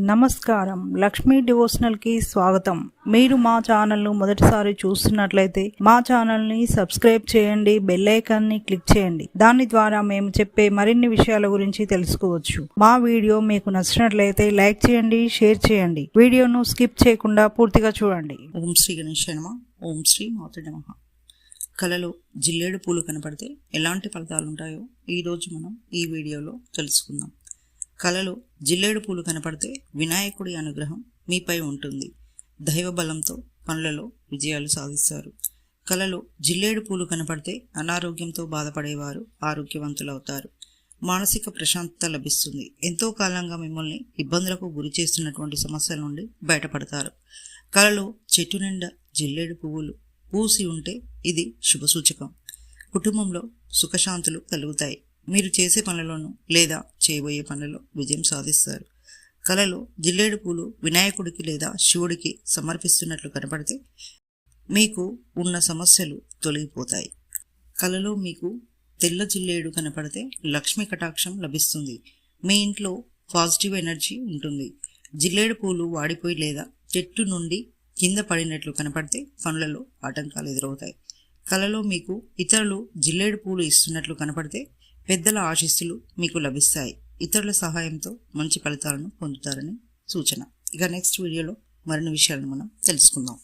నమస్కారం, లక్ష్మీ డివోషనల్ కి స్వాగతం. మీరు మా ఛానల్ ను మొదటిసారి చూస్తున్నట్లయితే మా ఛానల్ ని సబ్స్క్రైబ్ చేయండి, బెల్ ఐకాన్ ని క్లిక్ చేయండి. దాని ద్వారా మేము చెప్పే మరిన్ని విషయాల గురించి తెలుసుకోవచ్చు. మా వీడియో మీకు నచ్చినట్లయితే లైక్ చేయండి, షేర్ చేయండి. వీడియోను స్కిప్ చేయకుండా పూర్తిగా చూడండి. ఓం శ్రీ గణేశాయ నమః. ఓం శ్రీ మాతృ నమః. కలలో జిల్లేడు పూలు కనపడితే ఎలాంటి ఫలితాలు ఉంటాయో ఈరోజు మనం ఈ వీడియోలో తెలుసుకుందాం. కలలో జిల్లేడు పూలు కనపడితే వినాయకుడి అనుగ్రహం మీపై ఉంటుంది. దైవ బలంతో పనులలో విజయాలు సాధిస్తారు. కలలో జిల్లేడు పూలు కనపడితే అనారోగ్యంతో బాధపడేవారు ఆరోగ్యవంతులవుతారు. మానసిక ప్రశాంతత లభిస్తుంది. ఎంతో కాలంగా మిమ్మల్ని ఇబ్బందులకు గురి చేస్తున్నటువంటి సమస్యల నుండి బయటపడతారు. కలలో చెట్టు నిండా జిల్లేడు పువ్వులు పూసి ఉంటే ఇది శుభసూచకం. కుటుంబంలో సుఖశాంతులు కలుగుతాయి. మీరు చేసే పనులను లేదా చేయబోయే పనులలో విజయం సాధిస్తారు. కలలో జిల్లేడు పూలు వినాయకుడికి లేదా శివుడికి సమర్పిస్తున్నట్లు కనపడితే మీకు ఉన్న సమస్యలు తొలగిపోతాయి. కలలో మీకు తెల్ల జిల్లేడు కనపడితే లక్ష్మీ కటాక్షం లభిస్తుంది. మీ ఇంట్లో పాజిటివ్ ఎనర్జీ ఉంటుంది. జిల్లేడు పూలు వాడిపోయి లేదా చెట్టు నుండి కింద పడినట్లు కనపడితే పనులలో ఆటంకాలు ఎదురవుతాయి. కలలో మీకు ఇతరులు జిల్లేడు పూలు ఇస్తున్నట్లు కనపడితే పెద్దల ఆశీస్సులు మీకు లభిస్తాయి. ఇతరుల సహాయంతో మంచి ఫలితాలను పొందుతారని సూచన. ఇక నెక్స్ట్ వీడియోలో మరిన్ని విషయాలను మనం తెలుసుకుందాం.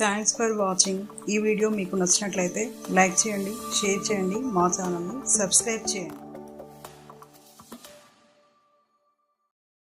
Thanks for watching. ఈ వీడియో మీకు నచ్చినట్లయితే లైక్ చేయండి, షేర్ చేయండి, మా ఛానల్ని సబ్స్క్రైబ్ చేయండి.